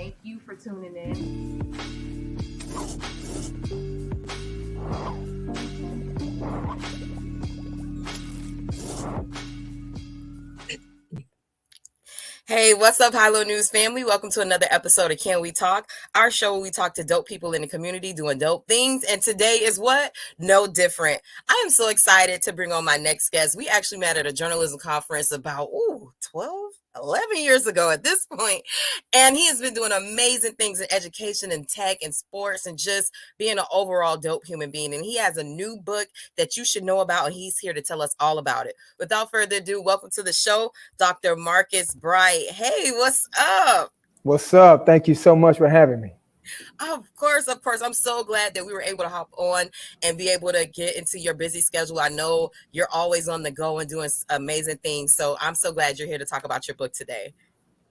Thank you for tuning in. Hey, what's up, Hilo News family? Welcome to another episode of Can We Talk, our show where we talk to dope people in the community doing dope things. And today is what? No different. I am so excited to bring on my next guest. We actually met at a journalism conference about 11 years ago at this point. And he has been doing amazing things in education and tech and sports and just being an overall dope human being. And he has a new book that you should know about, and he's here to tell us all about it. Without further ado, welcome to the show, Dr. Marcus Bright. Hey, what's up? What's up? Thank you so much for having me. Of course. I'm so glad that we were able to hop on and be able to get into your busy schedule. I know you're always on the go and doing amazing things. So I'm so glad you're here to talk about your book today.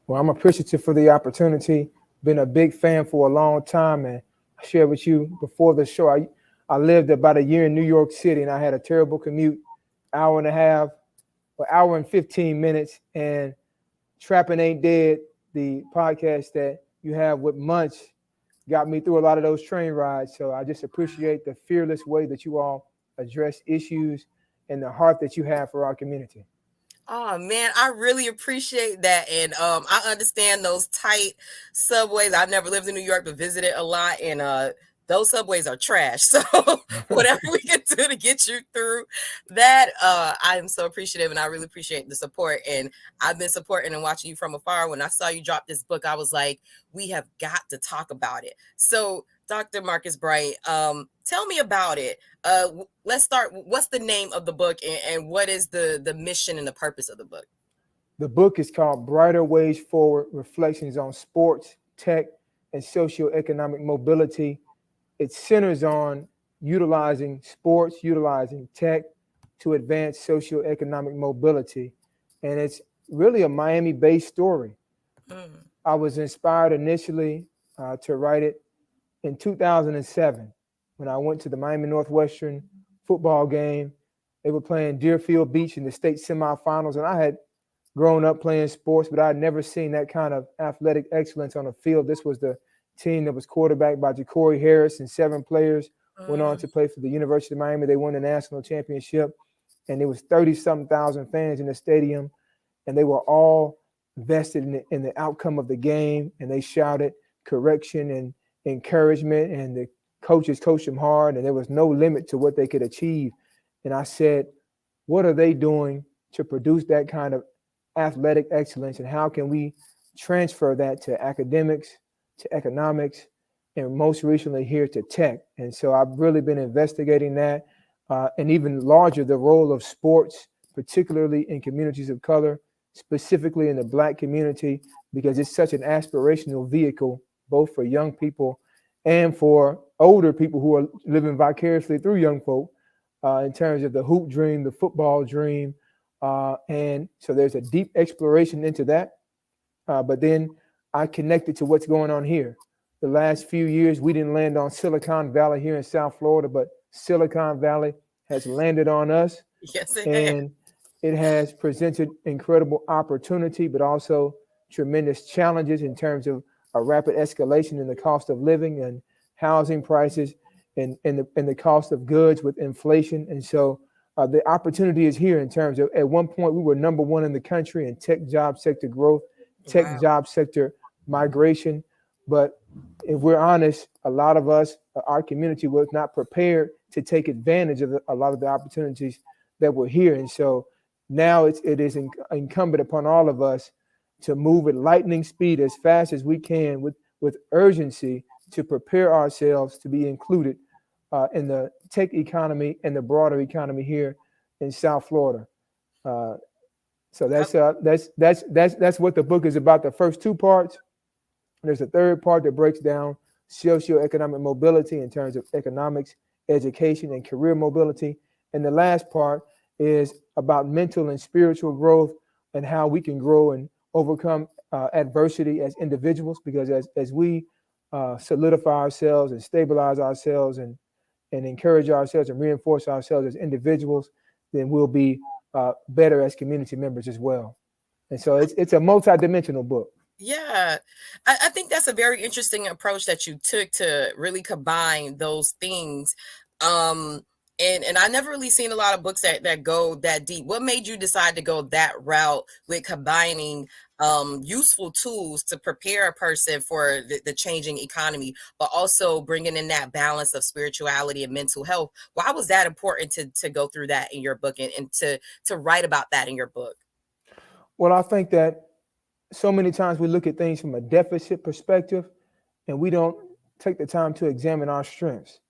Well, I'm appreciative for the opportunity. Been a big fan for a long time, and I shared with you before the show. I lived about a year in New York City, and I had a terrible commute, hour and 15 minutes. And Trapping Ain't Dead, the podcast that you have with Munch, got me through a lot of those train rides. So I just appreciate the fearless way that you all address issues and the heart that you have for our community. Oh man, I really appreciate that. And I understand those tight subways. I've never lived in New York, but visited a lot, and those subways are trash. So whatever we can do to get you through that, I am so appreciative, and I really appreciate the support. And I've been supporting and watching you from afar. When I saw you drop this book, I was like, we have got to talk about it. So Dr. Marcus Bright, tell me about it. Let's start. What's the name of the book, and what is the mission and the purpose of the book? The book is called Brighter Ways Forward, Reflections on Sports, Tech, and Socioeconomic Mobility. It centers on utilizing sports, utilizing tech to advance socioeconomic mobility. And it's really a Miami-based story. I was inspired initially to write it in 2007 when I went to the Miami Northwestern football game. They were playing Deerfield Beach in the state semifinals, and I had grown up playing sports, but I had never seen that kind of athletic excellence on the field. This was the team that was quarterbacked by Ja'Cory Harris, and 7 players went on to play for the University of Miami. They won the national championship, and there was 30-something thousand fans in the stadium, and they were all vested in the outcome of the game, and they shouted correction and encouragement, and the coaches coached them hard, and there was no limit to what they could achieve. And I said, what are they doing to produce that kind of athletic excellence, and how can we transfer that to academics, to economics, and most recently here to tech? And so I've really been investigating that, and even larger, the role of sports, particularly in communities of color, specifically in the Black community, because it's such an aspirational vehicle, both for young people and for older people who are living vicariously through young folk, in terms of the hoop dream, the football dream. And so there's a deep exploration into that. But then I connected to what's going on here. The last few years, we didn't land on Silicon Valley here in South Florida, but Silicon Valley has landed on us. Yes, and it has presented incredible opportunity, but also tremendous challenges in terms of a rapid escalation in the cost of living and housing prices and the cost of goods with inflation. And so the opportunity is here in terms of, at one point, we were number 1 in the country in tech job sector growth, tech job sector migration. But if we're honest, a lot of us, our community, was not prepared to take advantage of a lot of the opportunities that were here. And so now it is incumbent upon all of us to move at lightning speed as fast as we can with urgency to prepare ourselves to be included in the tech economy and the broader economy here in South Florida. So that's what the book is about. The first 2 parts. There's a third part that breaks down socioeconomic mobility in terms of economics, education, and career mobility. And the last part is about mental and spiritual growth and how we can grow and overcome adversity as individuals, because as we solidify ourselves and stabilize ourselves and encourage ourselves and reinforce ourselves as individuals, then we'll be better as community members as well. And so it's a multidimensional book. Yeah, I think that's a very interesting approach that you took to really combine those things. And I never really seen a lot of books that go that deep. What made you decide to go that route with combining useful tools to prepare a person for the changing economy, but also bringing in that balance of spirituality and mental health? Why was that important to go through that in your book and to write about that in your book? Well, I think that so many times we look at things from a deficit perspective and we don't take the time to examine our strengths.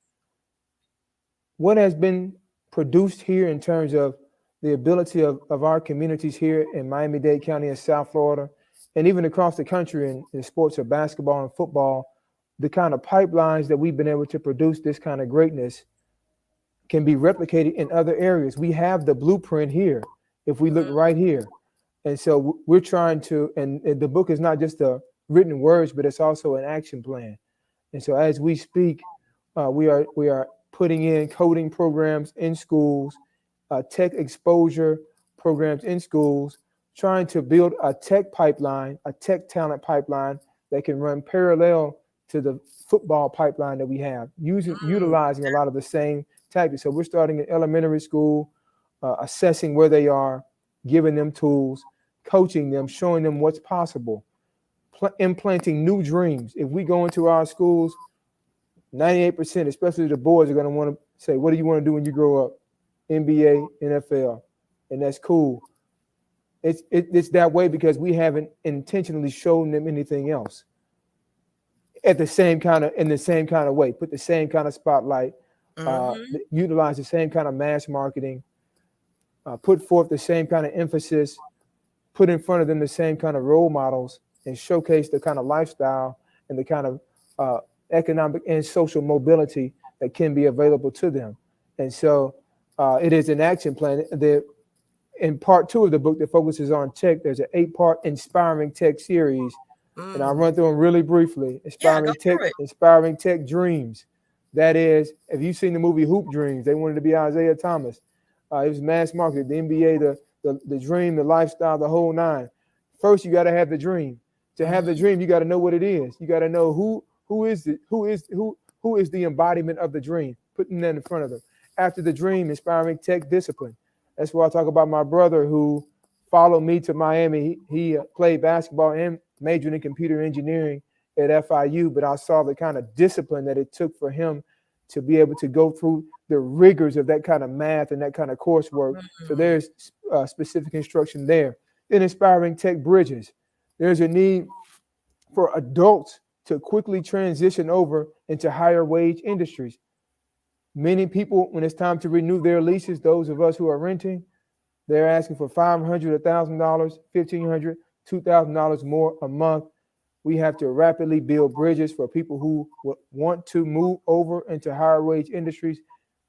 What has been produced here in terms of the ability of our communities here in Miami-Dade County and South Florida, and even across the country in the sports of basketball and football, the kind of pipelines that we've been able to produce this kind of greatness can be replicated in other areas. We have the blueprint here if we look right here. And so we're trying to, and the book is not just the written words, but it's also an action plan. And so as we speak, we are putting in coding programs in schools, tech exposure programs in schools, trying to build a tech pipeline, a tech talent pipeline that can run parallel to the football pipeline that we have, utilizing a lot of the same tactics. So we're starting in elementary school, assessing where they are, giving them tools, coaching them, showing them what's possible, implanting new dreams. If we go into our schools, 98%, especially the boys, are going to want to say, what do you want to do when you grow up? NBA, NFL. And that's cool. It's that way because we haven't intentionally shown them anything else in the same kind of way, put the same kind of spotlight, utilize the same kind of mass marketing, put forth the same kind of emphasis, put in front of them the same kind of role models, and showcase the kind of lifestyle and the kind of economic and social mobility that can be available to them. And so it is an action plan. In part 2 of the book that focuses on tech, there's an 8-part inspiring tech series. And I'll run through them really briefly. Inspiring tech dreams. That is, if you've seen the movie Hoop Dreams, they wanted to be Isaiah Thomas. It was mass marketed, the NBA, the dream, the lifestyle, the whole nine. First, you got to have the dream. To have the dream, you got to know what it is. You got to know who is the embodiment of the dream, putting that in front of them. After the dream, inspiring tech discipline. That's why I talk about my brother who followed me to Miami. He played basketball and majored in computer engineering at FIU, but I saw the kind of discipline that it took for him to be able to go through the rigors of that kind of math and that kind of coursework. So there's specific instruction there. Then inspiring tech bridges. There's a need for adults to quickly transition over into higher wage industries. Many people, when it's time to renew their leases, those of us who are renting, they're asking for $500, $1,000, $1,500, $2,000 more a month. We have to rapidly build bridges for people who want to move over into higher wage industries,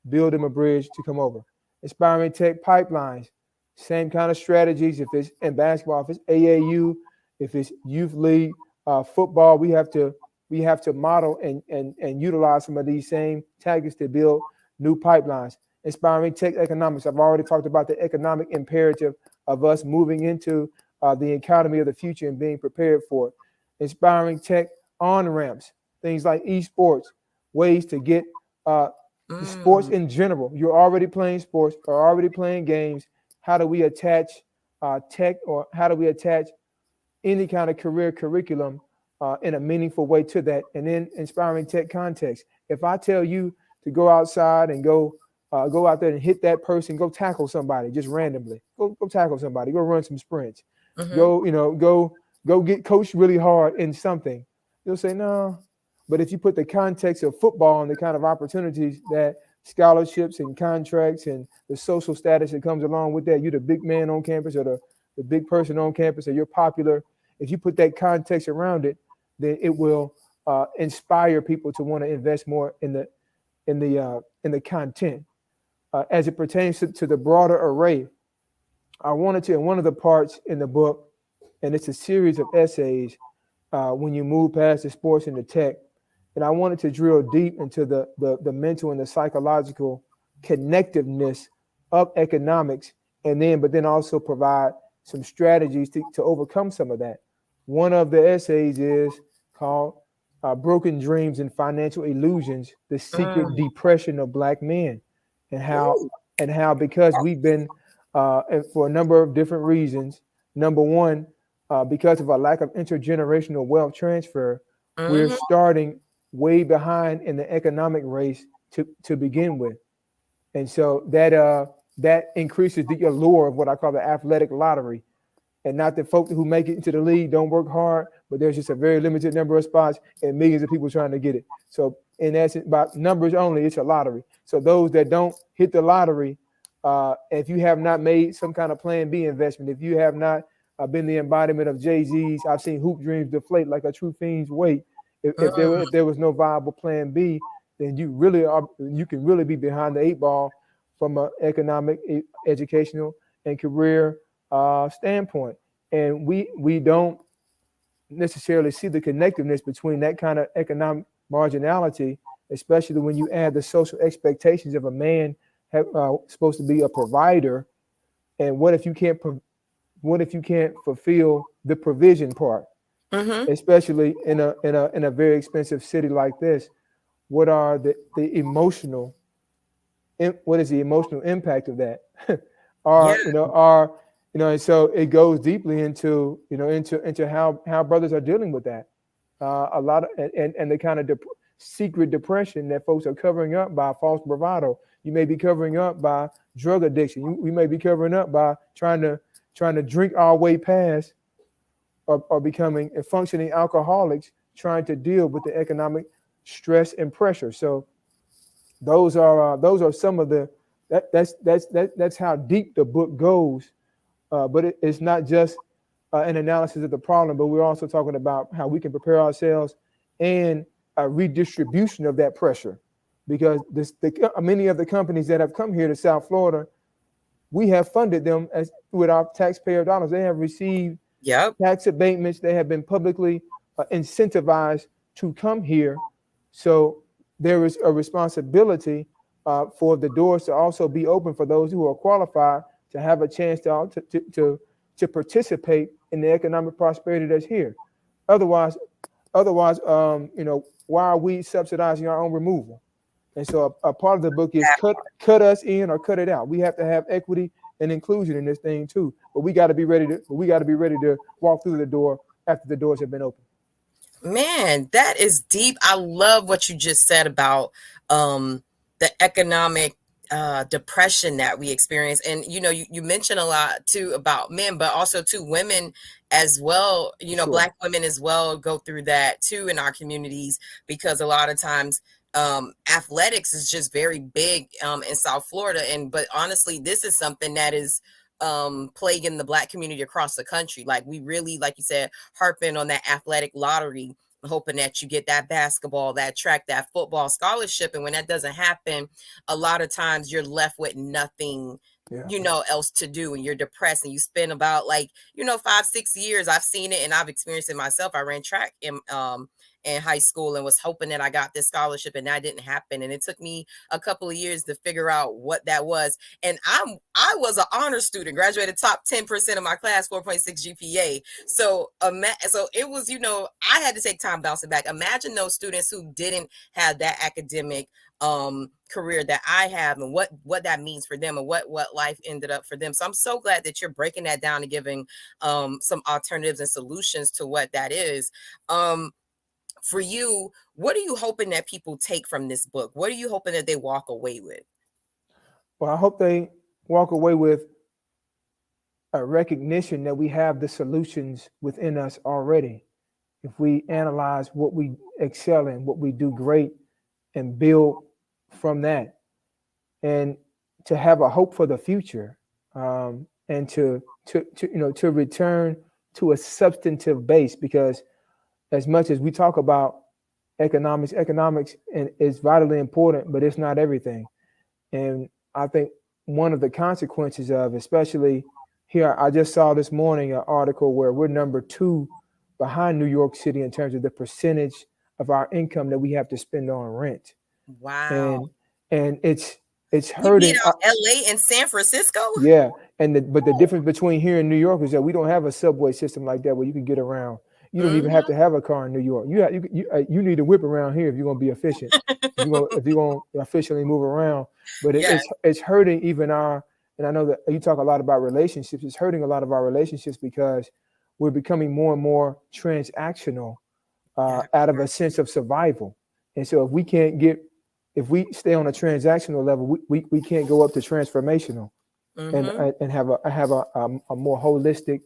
build them a bridge to come over. Inspiring tech pipelines, same kind of strategies. If it's in basketball, if it's AAU, if it's youth league, football, we have to model and utilize some of these same tactics to build new pipelines. Inspiring tech economics. I've already talked about the economic imperative of us moving into the economy of the future and being prepared for it. Inspiring tech on-ramps, things like esports, ways to get sports in general. You're already playing sports or already playing games. How do we attach tech, or how do we attach any kind of career curriculum in a meaningful way to that? And then inspiring tech context. If I tell you to go outside and go out there and hit that person, go tackle somebody just randomly, go tackle somebody, go run some sprints, go get coached really hard in something, you'll say no. But if you put the context of football and the kind of opportunities that scholarships and contracts and the social status that comes along with that, you're the big man on campus or the big person on campus, or you're popular. If you put that context around it, then it will inspire people to want to invest more in the content. As it pertains to the broader array, I wanted to, in one of the parts in the book, and it's a series of essays when you move past the sports and the tech, and I wanted to drill deep into the mental and the psychological connectiveness of economics, but then also provide some strategies to overcome some of that. One of the essays is called Broken Dreams and Financial Illusions, the Secret Depression of Black Men, and Ooh. how because we've been and for a number of different reasons. Number one, because of a lack of intergenerational wealth transfer, we're Mhm. starting way behind in the economic race to begin with, and so that increases the allure of what I call the athletic lottery. And not that folks who make it into the league don't work hard, but there's just a very limited number of spots and millions of people trying to get it. So in essence, by numbers only, it's a lottery. So those that don't hit the lottery, if you have not made some kind of plan B investment, if you have not been the embodiment of Jay-Z's, I've seen hoop dreams deflate like a true fiend's weight. If there was no viable plan B, then you can really be behind the eight ball from an economic, educational, and career standpoint. And we don't necessarily see the connectiveness between that kind of economic marginality, especially when you add the social expectations of a man supposed to be a provider. And what if you can't fulfill the provision part, Mhm. especially in a very expensive city like this? What are the emotional what is the emotional impact of that? Yeah. And so it goes deeply into into how brothers are dealing with that. A lot of and the kind of secret depression that folks are covering up by false bravado. You may be covering up by drug addiction. We may be covering up by trying to drink our way past or becoming a functioning alcoholics, trying to deal with the economic stress and pressure. So those are some of the that's how deep the book goes. But it's not just an analysis of the problem, but we're also talking about how we can prepare ourselves and a redistribution of that pressure, because many of the companies that have come here to South Florida, we have funded them with our taxpayer dollars. They have received Yep. tax abatements. They have been publicly incentivized to come here. So there is a responsibility for the doors to also be open for those who are qualified to have a chance to participate in the economic prosperity that's here. Otherwise, why are we subsidizing our own removal? And so a part of the book is cut us in or cut it out. We have to have equity and inclusion in this thing too. But we got to be ready to walk through the door after the doors have been opened. Man, that is deep. I love what you just said about the economic depression that we experience. And, you mentioned a lot too about men, but also too women as well. Sure. Black women as well go through that too in our communities, because a lot of times athletics is just very big in South Florida. But honestly, this is something that is plaguing the Black community across the country. Like, we really, like you said, harping on that athletic lottery, hoping that you get that basketball, that track, that football scholarship. And when that doesn't happen, a lot of times you're left with nothing else to do, and you're depressed, and you spend about 5-6 years. I've seen it and I've experienced it myself. I ran track in high school and was hoping that I got this scholarship, and that didn't happen. And it took me a couple of years to figure out what that was. And I was an honor student, graduated top 10% of my class, 4.6 GPA. So it was, I had to take time bouncing back. Imagine those students who didn't have that academic career that I have, and what that means for them, and what life ended up for them. So I'm so glad that you're breaking that down and giving some alternatives and solutions to what that is. For you, what are you hoping that people take from this book? What are you hoping that they walk away with? Well, I hope they walk away with a recognition that we have the solutions within us already. If we analyze what we excel in, what we do great, and build from that, and to have a hope for the future, and to return to a substantive base, because as much as we talk about economics is vitally important, but it's not everything. And I think one of the consequences of, especially here, I just saw this morning an article where we're number 2 behind New York City in terms of the percentage of our income that we have to spend on rent. Wow. And it's hurting. You beat out LA and San Francisco? Yeah. But the difference between here and New York is that we don't have a subway system like that where you can get around. You don't even have to have a car in New York. You need to whip around here if you're gonna be efficient. If you're gonna efficiently move around. But Yeah. it's hurting even our. And I know that you talk a lot about relationships. It's hurting a lot of our relationships because we're becoming more and more transactional out of a sense of survival. And so if we stay on a transactional level, we can't go up to transformational and have a more holistic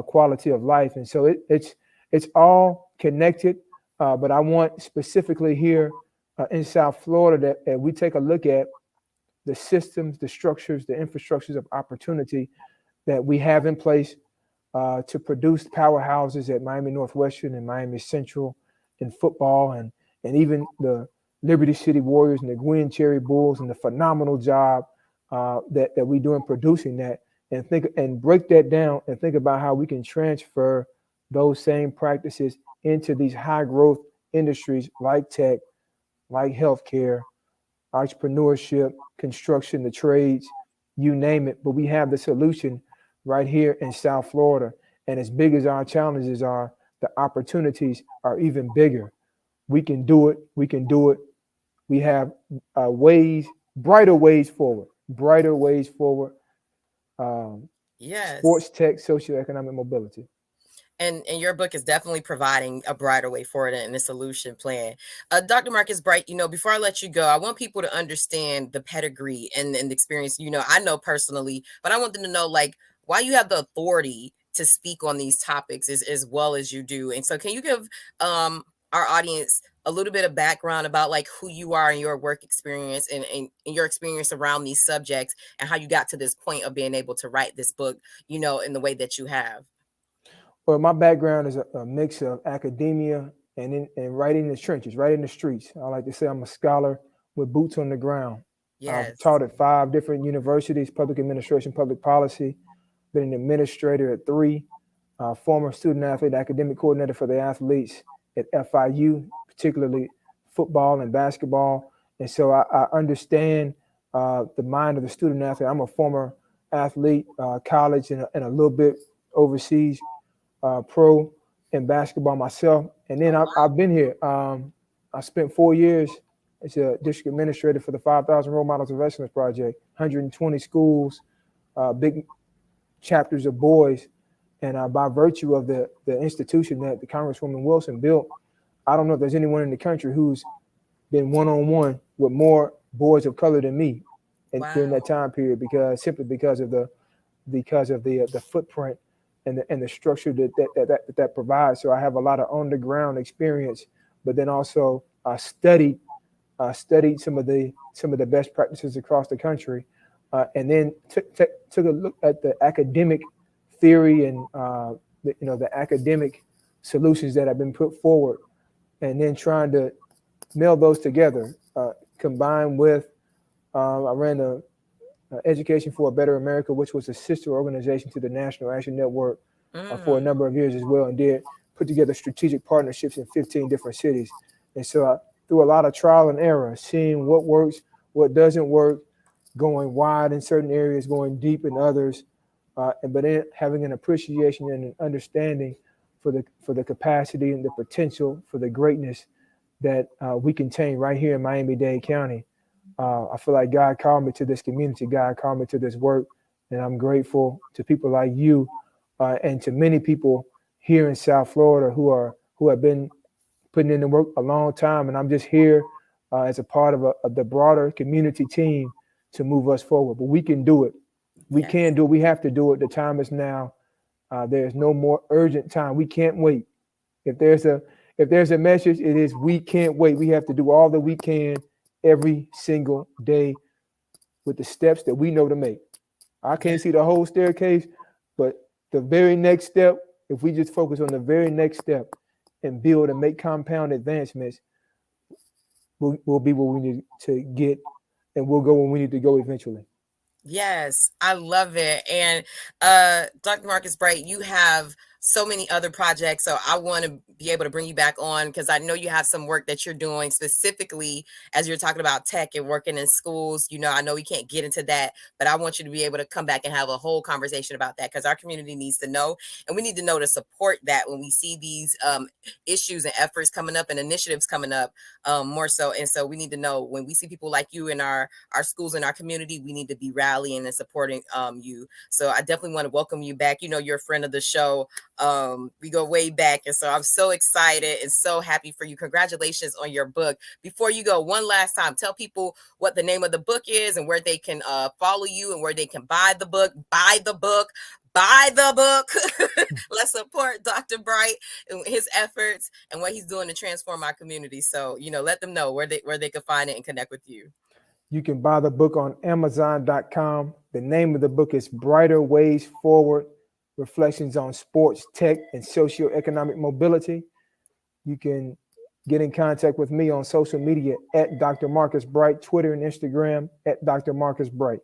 quality of life. And so it's all connected. But I want specifically here in South Florida that we take a look at the systems, the structures, the infrastructures of opportunity that we have in place to produce powerhouses at Miami Northwestern and Miami Central in football, and even the Liberty City Warriors and the Gwen Cherry Bulls, and the phenomenal job that we do in producing that, and break that down and think about how we can transfer those same practices into these high growth industries like tech, like healthcare, entrepreneurship, construction, the trades, you name it. But we have the solution right here in South Florida. And as big as our challenges are, the opportunities are even bigger. We can do it. We can do it. We have brighter ways forward. Yes. Sports tech, socioeconomic mobility. And your book is definitely providing a brighter way forward and a solution plan. Dr. Marcus Bright, before I let you go, I want people to understand the pedigree and the experience. I know personally, but I want them to know why you have the authority to speak on these topics as well as you do. And so can you give our audience a little bit of background about who you are and your work experience and your experience around these subjects and how you got to this point of being able to write this book, in the way that you have? Well, my background is a mix of academia and right in the trenches, right in the streets. I like to say I'm a scholar with boots on the ground. Yes. I've taught at 5 different universities, public administration, public policy, been an administrator at 3, former student athlete, academic coordinator for the athletes at FIU, particularly football and basketball. And so I understand the mind of the student athlete. I'm a former athlete, college and a little bit overseas, pro in basketball myself. And then I've been here. I spent 4 years as a district administrator for the 5,000 Role Models of Excellence Project, 120 schools, big chapters of boys. And by virtue of the institution that the Congresswoman Wilson built, I don't know if there's anyone in the country who's been one-on-one with more boys of color than me during that time period, because of the footprint and the structure that provides. So I have a lot of on the ground experience, but then also studied some of the best practices across the country, and then took a look at the academic theory and the academic solutions that have been put forward, and then trying to meld those together, combined with I ran the Education for a Better America, which was a sister organization to the National Action Network for a number of years as well, and did put together strategic partnerships in 15 different cities. And so through a lot of trial and error, seeing what works, what doesn't work, going wide in certain areas, going deep in others, but then having an appreciation and an understanding for the capacity and the potential for the greatness that we contain right here in Miami-Dade County. I feel like God called me to this community. God called me to this work, and I'm grateful to people like you and to many people here in South Florida who have been putting in the work a long time. And I'm just here as a part of the broader community team to move us forward. But we can do it. We can do it. We have to do it. The time is now. There's no more urgent time. We can't wait. If there's a message, it is we can't wait. We have to do all that we can every single day with the steps that we know to make. I can't see the whole staircase, but the very next step, if we just focus on the very next step and build and make compound advancements, we'll be where we need to get, and we'll go where we need to go eventually. Yes, I love it. And Dr. Marcus Bright, you have so many other projects. So I want to be able to bring you back on because I know you have some work that you're doing specifically as you're talking about tech and working in schools. You know, I know we can't get into that, but I want you to be able to come back and have a whole conversation about that because our community needs to know, and we need to know to support that when we see these issues and efforts coming up and initiatives coming up more so. And so we need to know when we see people like you in our schools and our community, we need to be rallying and supporting you. So I definitely want to welcome you back. You know, you're a friend of the show. We go way back. And so I'm so excited and so happy for you. Congratulations on your book. Before you go, one last time, tell people what the name of the book is and where they can follow you and where they can buy the book. Buy the book. Let's support Dr. Bright and his efforts and what he's doing to transform our community. So, you know, let them know where they can find it and connect with you. You can buy the book on Amazon.com. The name of the book is Brighter Ways Forward, Reflections on Sports, Tech, and Socioeconomic Mobility. You can get in contact with me on social media at Dr. Marcus Bright, Twitter and Instagram at Dr. Marcus Bright.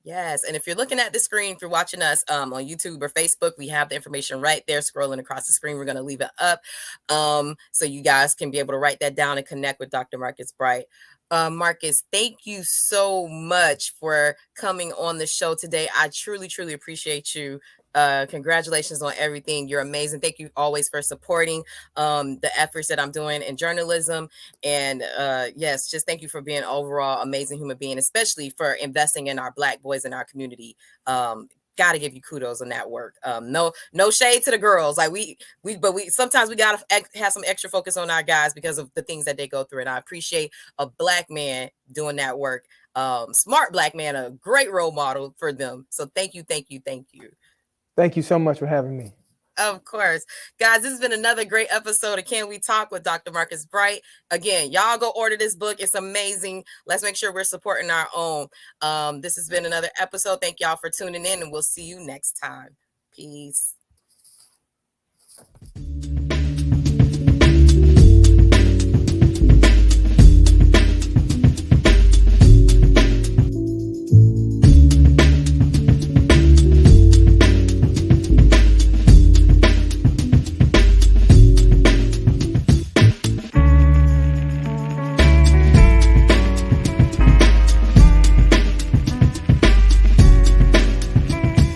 Yes. And if you're looking at the screen, if you're watching us on YouTube or Facebook, we have the information right there scrolling across the screen. We're going to leave it up so you guys can be able to write that down and connect with Dr. Marcus Bright. Marcus, thank you so much for coming on the show today. I truly, truly appreciate you. Congratulations on everything. You're amazing. Thank you always for supporting the efforts that I'm doing in journalism. And yes, just thank you for being an overall amazing human being, especially for investing in our Black boys in our community. Got to give you kudos on that work. No shade to the girls. Like we sometimes we got to have some extra focus on our guys because of the things that they go through. And I appreciate a Black man doing that work. Smart Black man, a great role model for them. So thank you. Thank you so much for having me. Of course. Guys, this has been another great episode of Can We Talk with Dr. Marcus Bright. Again, y'all go order this book. It's amazing. Let's make sure we're supporting our own. This has been another episode. Thank y'all for tuning in, and we'll see you next time. Peace.